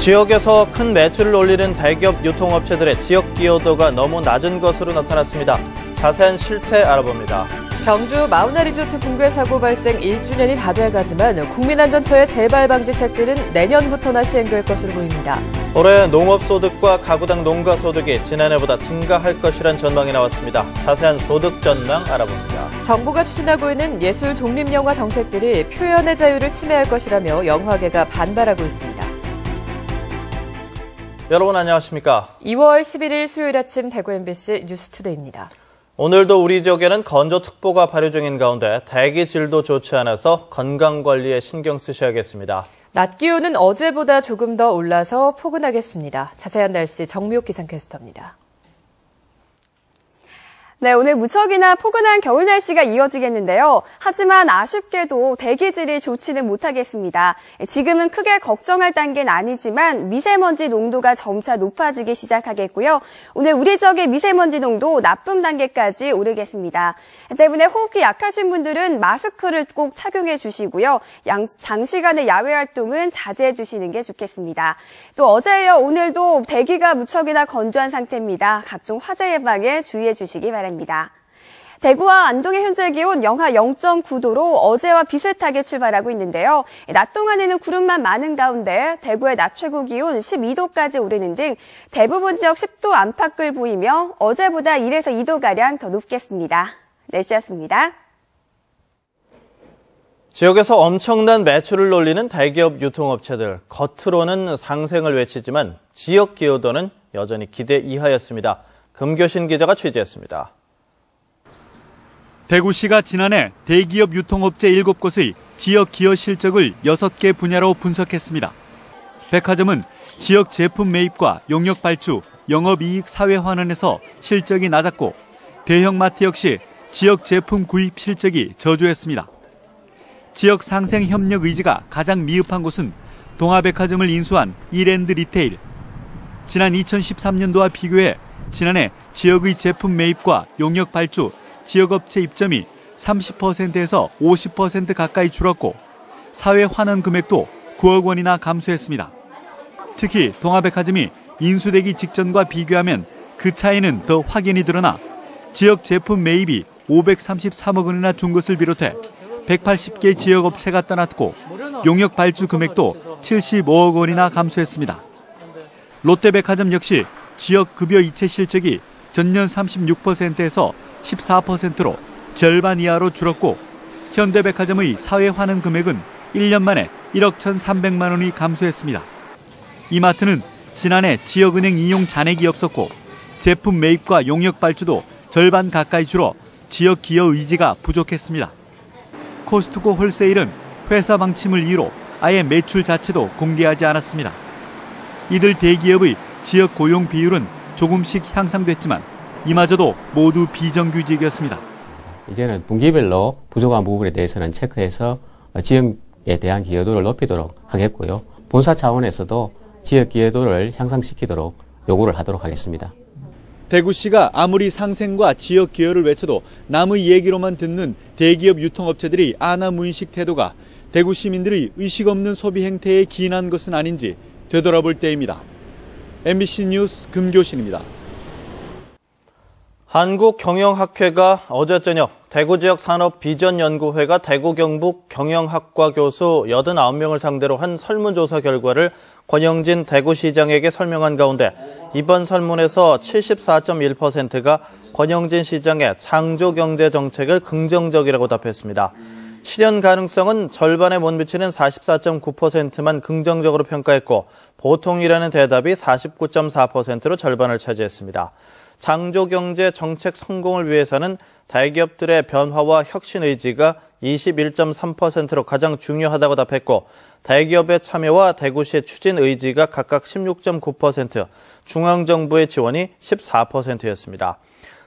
지역에서 큰 매출을 올리는 대기업 유통업체들의 지역 기여도가 너무 낮은 것으로 나타났습니다. 자세한 실태 알아봅니다. 경주 마우나리조트 붕괴 사고 발생 1주년이 다 돼가지만 국민안전처의 재발방지책들은 내년부터나 시행될 것으로 보입니다. 올해 농업소득과 가구당 농가소득이 지난해보다 증가할 것이란 전망이 나왔습니다. 자세한 소득 전망 알아봅니다. 정부가 추진하고 있는 예술 독립영화 정책들이 표현의 자유를 침해할 것이라며 영화계가 반발하고 있습니다. 여러분 안녕하십니까? 2월 11일 수요일 아침 대구 MBC 뉴스투데이입니다. 오늘도 우리 지역에는 건조특보가 발효 중인 가운데 대기 질도 좋지 않아서 건강관리에 신경 쓰셔야겠습니다. 낮 기온은 어제보다 조금 더 올라서 포근하겠습니다. 자세한 날씨 정미옥 기상캐스터입니다. 네, 오늘 무척이나 포근한 겨울 날씨가 이어지겠는데요. 하지만 아쉽게도 대기질이 좋지는 못하겠습니다. 지금은 크게 걱정할 단계는 아니지만 미세먼지 농도가 점차 높아지기 시작하겠고요. 오늘 우리 지역의 미세먼지 농도 나쁨 단계까지 오르겠습니다. 때문에 호흡기 약하신 분들은 마스크를 꼭 착용해 주시고요. 장시간의 야외 활동은 자제해 주시는 게 좋겠습니다. 또 어제에 이어 오늘도 대기가 무척이나 건조한 상태입니다. 각종 화재 예방에 주의해 주시기 바랍니다. 대구와 안동의 현재 기온 영하 0.9도로 어제와 비슷하게 출발하고 있는데요. 낮 동안에는 구름만 많은 가운데 대구의 낮 최고 기온 12도까지 오르는 등 대부분 지역 10도 안팎을 보이며 어제보다 1에서 2도가량 더 높겠습니다. 날씨였습니다. 지역에서 엄청난 매출을 올리는 대기업 유통업체들, 겉으로는 상생을 외치지만 지역 기여도는 여전히 기대 이하였습니다. 금교신 기자가 취재했습니다. 대구시가 지난해 대기업 유통업체 7곳의 지역 기여 실적을 6개 분야로 분석했습니다. 백화점은 지역 제품 매입과 용역 발주, 영업이익 사회 환원에서 실적이 낮았고 대형마트 역시 지역 제품 구입 실적이 저조했습니다. 지역 상생 협력 의지가 가장 미흡한 곳은 동아백화점을 인수한 이랜드 리테일. 지난 2013년도와 비교해 지난해 지역의 제품 매입과 용역 발주, 지역업체 입점이 30%에서 50% 가까이 줄었고 사회 환원 금액도 9억 원이나 감소했습니다. 특히 동아백화점이 인수되기 직전과 비교하면 그 차이는 더 확연히 드러나 지역 제품 매입이 533억 원이나 준 것을 비롯해 180개 지역업체가 떠났고 용역 발주 금액도 75억 원이나 감소했습니다. 롯데백화점 역시 지역 급여 이체 실적이 전년 36%에서 14%로 절반 이하로 줄었고 현대백화점의 사회 환원 금액은 1년 만에 1억 1,300만 원이 감소했습니다. 이마트는 지난해 지역은행 이용 잔액이 없었고 제품 매입과 용역 발주도 절반 가까이 줄어 지역 기여 의지가 부족했습니다. 코스트코 홀세일은 회사 방침을 이유로 아예 매출 자체도 공개하지 않았습니다. 이들 대기업의 지역 고용 비율은 조금씩 향상됐지만 이마저도 모두 비정규직이었습니다. 이제는 분기별로 부족한 부분에 대해서는 체크해서 지역에 대한 기여도를 높이도록 하겠고요. 본사 차원에서도 지역 기여도를 향상시키도록 요구를 하도록 하겠습니다. 대구시가 아무리 상생과 지역 기여를 외쳐도 남의 얘기로만 듣는 대기업 유통업체들이 아나무인식 태도가 대구 시민들의 의식 없는 소비 행태에 기인한 것은 아닌지 되돌아볼 때입니다. MBC 뉴스 금교신입니다. 한국경영학회가 어제 저녁 대구지역 산업비전연구회가 대구 경북 경영학과 교수 89명을 상대로 한 설문조사 결과를 권영진 대구시장에게 설명한 가운데 이번 설문에서 74.1%가 권영진 시장의 창조경제정책을 긍정적이라고 답했습니다. 실현 가능성은 절반에 못 미치는 44.9%만 긍정적으로 평가했고 보통이라는 대답이 49.4%로 절반을 차지했습니다. 창조경제 정책 성공을 위해서는 대기업들의 변화와 혁신 의지가 21.3%로 가장 중요하다고 답했고 대기업의 참여와 대구시의 추진 의지가 각각 16.9%, 중앙정부의 지원이 14%였습니다.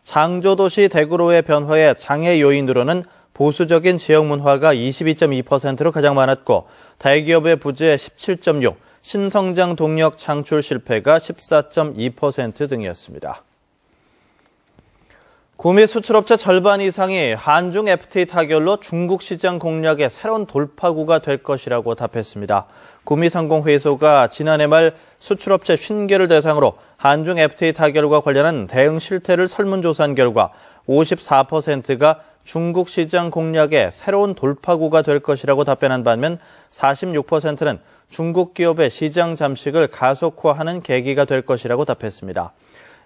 창조도시 대구로의 변화의 장애 요인으로는 보수적인 지역 문화가 22.2%로 가장 많았고 대기업의 부재 17.6%, 신성장 동력 창출 실패가 14.2% 등이었습니다. 구미 수출업체 절반 이상이 한중 FTA 타결로 중국 시장 공략의 새로운 돌파구가 될 것이라고 답했습니다. 구미상공회의소가 지난해 말 수출업체 50개를 대상으로 한중 FTA 타결과 관련한 대응 실태를 설문조사한 결과 54%가 중국 시장 공략의 새로운 돌파구가 될 것이라고 답변한 반면 46%는 중국 기업의 시장 잠식을 가속화하는 계기가 될 것이라고 답했습니다.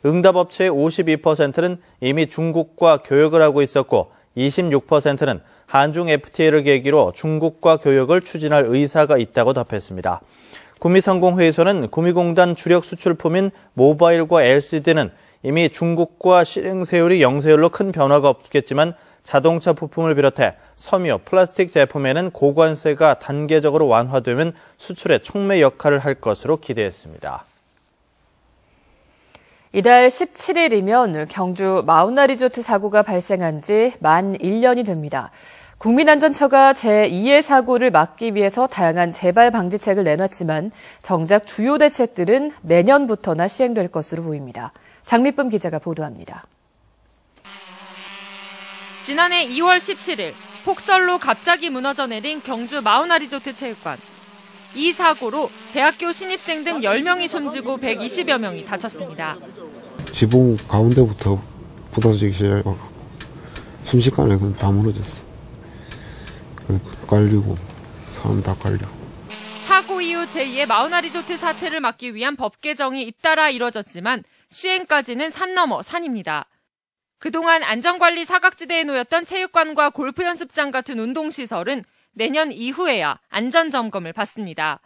응답업체의 52%는 이미 중국과 교역을 하고 있었고 26%는 한중 FTA를 계기로 중국과 교역을 추진할 의사가 있다고 답했습니다. 구미상공회의소는 구미공단 주력 수출품인 모바일과 LCD는 이미 중국과 실행 세율이 영세율로 큰 변화가 없겠지만 자동차 부품을 비롯해 섬유, 플라스틱 제품에는 고관세가 단계적으로 완화되면 수출에 촉매 역할을 할 것으로 기대했습니다. 이달 17일이면 경주 마운나 리조트 사고가 발생한 지 만 1년이 됩니다. 국민안전처가 제2의 사고를 막기 위해서 다양한 재발 방지책을 내놨지만 정작 주요 대책들은 내년부터나 시행될 것으로 보입니다. 장미쁨 기자가 보도합니다. 지난해 2월 17일 폭설로 갑자기 무너져 내린 경주 마운나 리조트 체육관. 이 사고로 대학교 신입생 등 10명이 숨지고 120여 명이 다쳤습니다. 지붕 가운데부터 부서지기 시작하고 순식간에 다 무너졌어. 깔리고 사람 다 깔려. 사고 이후 제2의 마운나 리조트 사태를 막기 위한 법 개정이 잇따라 이뤄졌지만 시행까지는 산 넘어 산입니다. 그동안 안전관리 사각지대에 놓였던 체육관과 골프 연습장 같은 운동시설은 내년 이후에야 안전점검을 받습니다.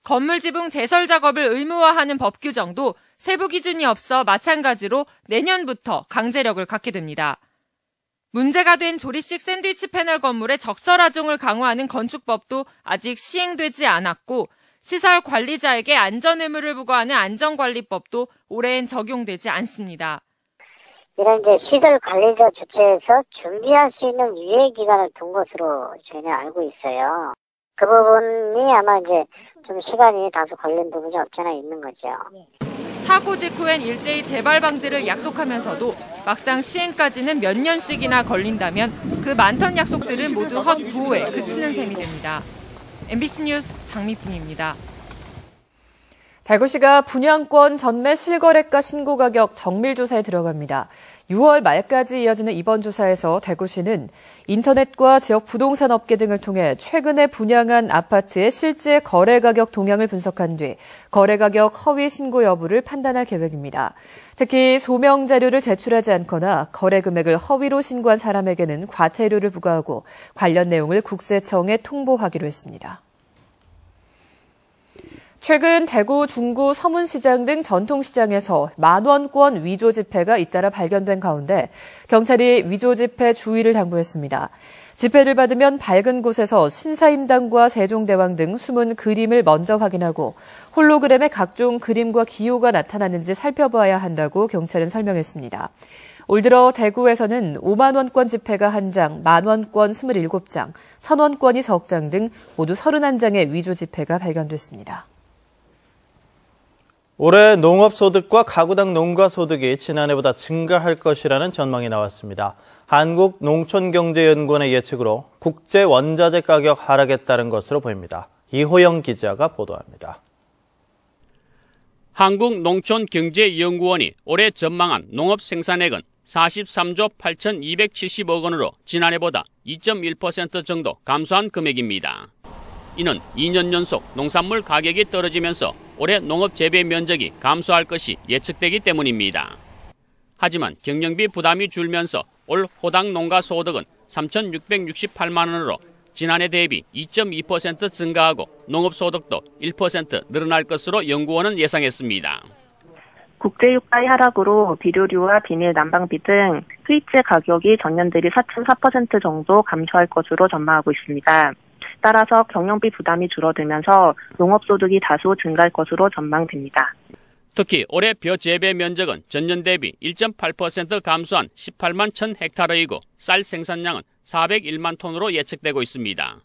건물 지붕 제설 작업을 의무화하는 법 규정도 세부 기준이 없어 마찬가지로 내년부터 강제력을 갖게 됩니다. 문제가 된 조립식 샌드위치 패널 건물의 적설하중을 강화하는 건축법도 아직 시행되지 않았고 시설 관리자에게 안전 의무를 부과하는 안전관리법도 올해엔 적용되지 않습니다. 이런 이제 시설 관리자 주체에서 준비할 수 있는 유예 기간을 둔 것으로 저희는 알고 있어요. 그 부분이 아마 이제 좀 시간이 다소 걸린 부분이 없지 않아 있는 거죠. 사고 직후엔 일제히 재발 방지를 약속하면서도 막상 시행까지는 몇 년씩이나 걸린다면 그 많던 약속들은 모두 헛구호에 그치는 셈이 됩니다. MBC 뉴스 장미쁨입니다. 대구시가 분양권 전매 실거래가 신고 가격 정밀조사에 들어갑니다. 6월 말까지 이어지는 이번 조사에서 대구시는 인터넷과 지역 부동산 업계 등을 통해 최근에 분양한 아파트의 실제 거래 가격 동향을 분석한 뒤 거래 가격 허위 신고 여부를 판단할 계획입니다. 특히 소명 자료를 제출하지 않거나 거래 금액을 허위로 신고한 사람에게는 과태료를 부과하고 관련 내용을 국세청에 통보하기로 했습니다. 최근 대구, 중구, 서문시장 등 전통시장에서 만원권 위조 지폐가 잇따라 발견된 가운데 경찰이 위조 지폐 주의를 당부했습니다. 지폐를 받으면 밝은 곳에서 신사임당과 세종대왕 등 숨은 그림을 먼저 확인하고 홀로그램에 각종 그림과 기호가 나타나는지 살펴봐야 한다고 경찰은 설명했습니다. 올 들어 대구에서는 5만원권 지폐가 1장, 만원권 27장, 1000원권이 3장 등 모두 31장의 위조 지폐가 발견됐습니다. 올해 농업소득과 가구당 농가소득이 지난해보다 증가할 것이라는 전망이 나왔습니다. 한국농촌경제연구원의 예측으로 국제 원자재 가격 하락에 따른 것으로 보입니다. 이호영 기자가 보도합니다. 한국농촌경제연구원이 올해 전망한 농업생산액은 43조 8,270억 원으로 지난해보다 2.1% 정도 감소한 금액입니다. 이는 2년 연속 농산물 가격이 떨어지면서 올해 농업 재배 면적이 감소할 것이 예측되기 때문입니다. 하지만 경영비 부담이 줄면서 올 호당 농가 소득은 3,668만 원으로 지난해 대비 2.2% 증가하고 농업 소득도 1% 늘어날 것으로 연구원은 예상했습니다. 국제유가의 하락으로 비료류와 비닐, 난방비 등 수입재 가격이 전년 대비 4.4% 정도 감소할 것으로 전망하고 있습니다. 따라서 경영비 부담이 줄어들면서 농업소득이 다소 증가할 것으로 전망됩니다. 특히 올해 벼 재배 면적은 전년 대비 1.8% 감소한 18만 1,000헥타르이고 쌀 생산량은 401만 톤으로 예측되고 있습니다.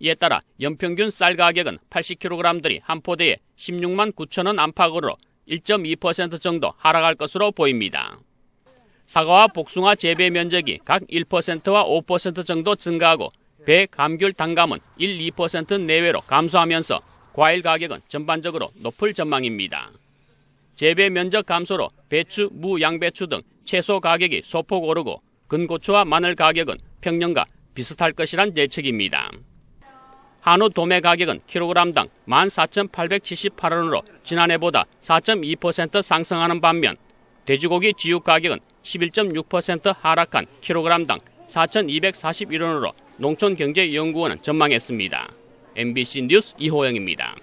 이에 따라 연평균 쌀 가격은 80kg들이 한 포대에 16만 9천 원 안팎으로 1.2% 정도 하락할 것으로 보입니다. 사과와 복숭아 재배 면적이 각 1%와 5% 정도 증가하고 배, 감귤, 단감은 1, 2% 내외로 감소하면서 과일 가격은 전반적으로 높을 전망입니다. 재배 면적 감소로 배추, 무, 양배추 등 채소 가격이 소폭 오르고 근고추와 마늘 가격은 평년과 비슷할 것이란 예측입니다. 한우 도매 가격은 킬로그램당 14,878원으로 지난해보다 4.2% 상승하는 반면 돼지고기 지육 가격은 11.6% 하락한 킬로그램당 4,241원으로 농촌경제연구원은 전망했습니다. MBC 뉴스 이호영입니다.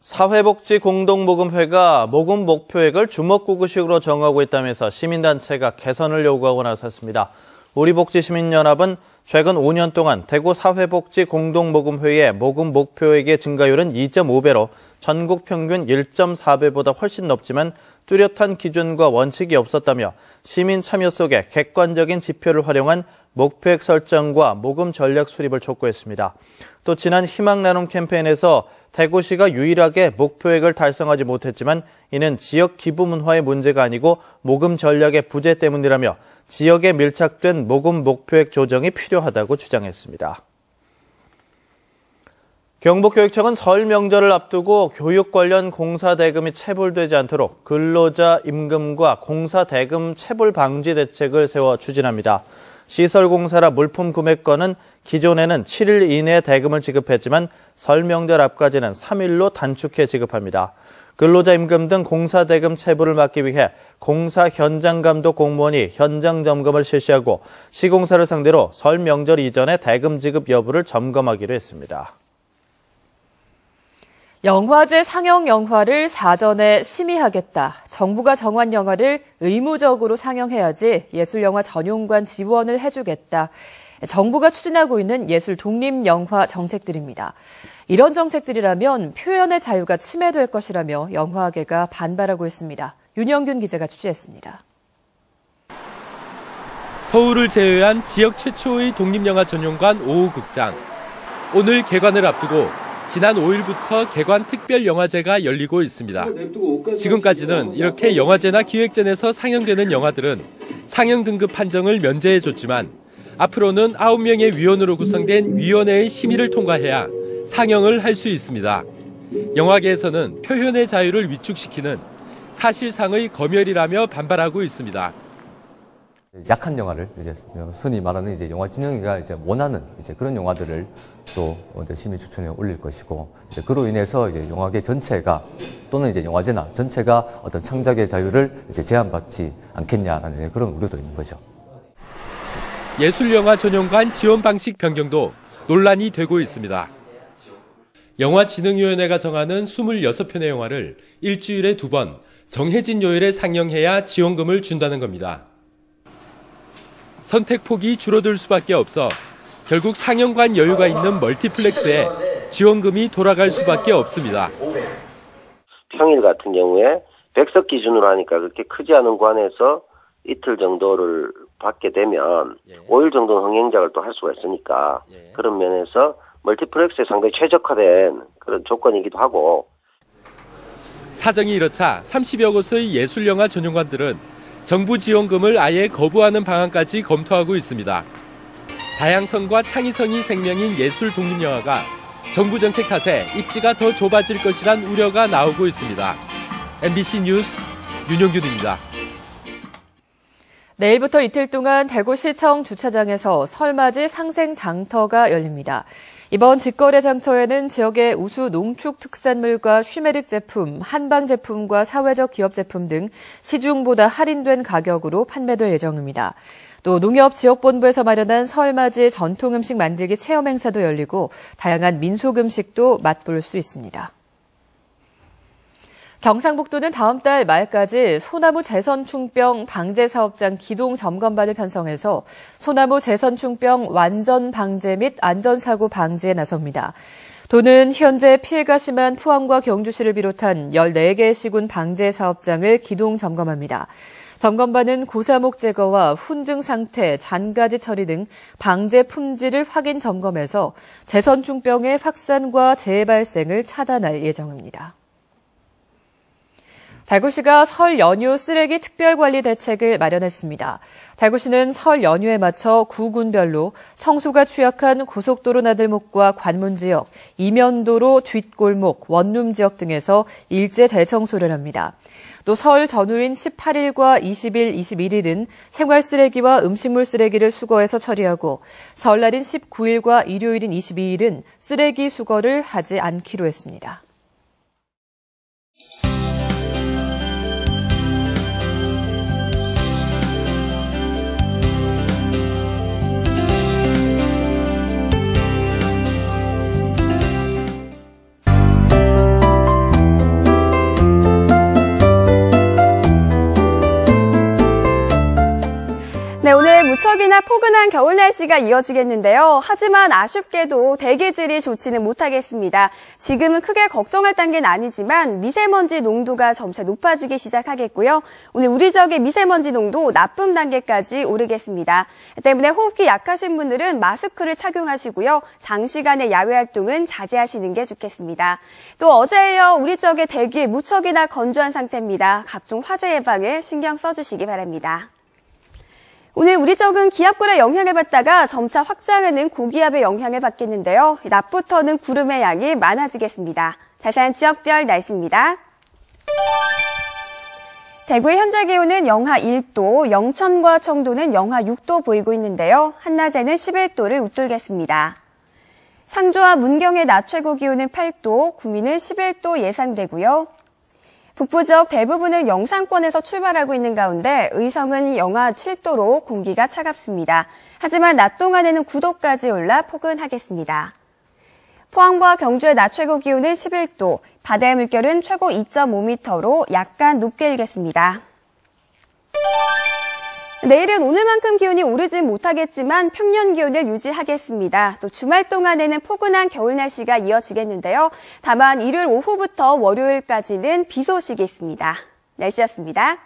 사회복지공동모금회가 모금 목표액을 주먹구구식으로 정하고 있다면서 시민단체가 개선을 요구하고 나섰습니다. 우리복지시민연합은 최근 5년 동안 대구 사회복지공동모금회의 모금 목표액의 증가율은 2.5배로 전국 평균 1.4배보다 훨씬 높지만 뚜렷한 기준과 원칙이 없었다며 시민 참여 속에 객관적인 지표를 활용한 목표액 설정과 모금 전략 수립을 촉구했습니다. 또 지난 희망 나눔 캠페인에서 대구시가 유일하게 목표액을 달성하지 못했지만 이는 지역 기부 문화의 문제가 아니고 모금 전략의 부재 때문이라며 지역에 밀착된 모금 목표액 조정이 필요하다고 주장했습니다. 경북교육청은 설 명절을 앞두고 교육 관련 공사 대금이 체불되지 않도록 근로자 임금과 공사 대금 체불 방지 대책을 세워 추진합니다. 시설 공사라 물품 구매권은 기존에는 7일 이내에 대금을 지급했지만 설 명절 앞까지는 3일로 단축해 지급합니다. 근로자 임금 등 공사 대금 체불을 막기 위해 공사 현장 감독 공무원이 현장 점검을 실시하고 시공사를 상대로 설 명절 이전에 대금 지급 여부를 점검하기로 했습니다. 영화제 상영 영화를 사전에 심의하겠다. 정부가 정한 영화를 의무적으로 상영해야지 예술영화 전용관 지원을 해주겠다. 정부가 추진하고 있는 예술 독립영화 정책들입니다. 이런 정책들이라면 표현의 자유가 침해될 것이라며 영화계가 반발하고 있습니다. 윤영균 기자가 취재했습니다. 서울을 제외한 지역 최초의 독립영화 전용관 5호 극장. 오늘 개관을 앞두고 지난 5일부터 개관 특별영화제가 열리고 있습니다. 지금까지는 이렇게 영화제나 기획전에서 상영되는 영화들은 상영 등급 판정을 면제해줬지만 앞으로는 9명의 위원으로 구성된 위원회의 심의를 통과해야 상영을 할 수 있습니다. 영화계에서는 표현의 자유를 위축시키는 사실상의 검열이라며 반발하고 있습니다. 약한 영화를 이제 흔히 말하는 이제 영화진흥위가 이제 원하는 이제 그런 영화들을 또 심의 추천에 올릴 것이고 이제 그로 인해서 이제 영화계 전체가 또는 이제 영화제나 전체가 어떤 창작의 자유를 이제 제한받지 않겠냐라는 그런 우려도 있는 거죠. 예술영화 전용관 지원 방식 변경도 논란이 되고 있습니다. 영화진흥위원회가 정하는 26편의 영화를 일주일에 2번 정해진 요일에 상영해야 지원금을 준다는 겁니다. 선택폭이 줄어들 수밖에 없어 결국 상영관 여유가 있는 멀티플렉스에 지원금이 돌아갈 수밖에 없습니다. 평일 같은 경우에 100석 기준으로 하니까 그렇게 크지 않은 관에서 이틀 정도를 받게 되면 5일 정도 흥행작을 또 할 수가 있으니까 그런 면에서 멀티플렉스에 상당히 최적화된 그런 조건이기도 하고. 사정이 이렇자 30여 곳의 예술영화 전용관들은 정부 지원금을 아예 거부하는 방안까지 검토하고 있습니다. 다양성과 창의성이 생명인 예술 독립영화가 정부 정책 탓에 입지가 더 좁아질 것이란 우려가 나오고 있습니다. MBC 뉴스 윤용균입니다. 내일부터 이틀 동안 대구시청 주차장에서 설맞이 상생 장터가 열립니다. 이번 직거래 장터에는 지역의 우수 농축 특산물과 쉬메릭 제품, 한방 제품과 사회적 기업 제품 등 시중보다 할인된 가격으로 판매될 예정입니다. 또 농협지역본부에서 마련한 설맞이 전통음식 만들기 체험 행사도 열리고 다양한 민속 음식도 맛볼 수 있습니다. 경상북도는 다음 달 말까지 소나무 재선충병 방제사업장 기동 점검반을 편성해서 소나무 재선충병 완전 방제 및 안전사고 방지에 나섭니다. 도는 현재 피해가 심한 포항과 경주시를 비롯한 14개의 시군 방제사업장을 기동 점검합니다. 점검반은 고사목 제거와 훈증 상태, 잔가지 처리 등 방제 품질을 확인 점검해서 재선충병의 확산과 재발생을 차단할 예정입니다. 달구시가 설 연휴 쓰레기 특별관리 대책을 마련했습니다. 달구시는 설 연휴에 맞춰 구군별로 청소가 취약한 고속도로 나들목과 관문지역, 이면도로 뒷골목, 원룸 지역 등에서 일제 대청소를 합니다. 또 설 전후인 18일과 20일, 21일은 생활 쓰레기와 음식물 쓰레기를 수거해서 처리하고 설날인 19일과 일요일인 22일은 쓰레기 수거를 하지 않기로 했습니다. 네, 오늘 무척이나 포근한 겨울 날씨가 이어지겠는데요. 하지만 아쉽게도 대기질이 좋지는 못하겠습니다. 지금은 크게 걱정할 단계는 아니지만 미세먼지 농도가 점차 높아지기 시작하겠고요. 오늘 우리 지역의 미세먼지 농도 나쁨 단계까지 오르겠습니다. 때문에 호흡기 약하신 분들은 마스크를 착용하시고요. 장시간의 야외 활동은 자제하시는 게 좋겠습니다. 또 어제에 이어 우리 지역의 대기 무척이나 건조한 상태입니다. 각종 화재 예방에 신경 써주시기 바랍니다. 오늘 우리 지역은 기압골의 영향을 받다가 점차 확장하는 고기압의 영향을 받겠는데요. 낮부터는 구름의 양이 많아지겠습니다. 자세한 지역별 날씨입니다. 대구의 현재 기온은 영하 1도, 영천과 청도는 영하 6도 보이고 있는데요. 한낮에는 11도를 웃돌겠습니다. 상주와 문경의 낮 최고 기온은 8도, 구미는 11도 예상되고요. 북부 지역 대부분은 영상권에서 출발하고 있는 가운데 의성은 영하 7도로 공기가 차갑습니다. 하지만 낮 동안에는 9도까지 올라 포근하겠습니다. 포항과 경주의 낮 최고 기온은 11도, 바다의 물결은 최고 2.5m로 약간 높게 일겠습니다. 내일은 오늘만큼 기온이 오르진 못하겠지만 평년 기온을 유지하겠습니다. 또 주말 동안에는 포근한 겨울 날씨가 이어지겠는데요. 다만 일요일 오후부터 월요일까지는 비 소식이 있습니다. 날씨였습니다.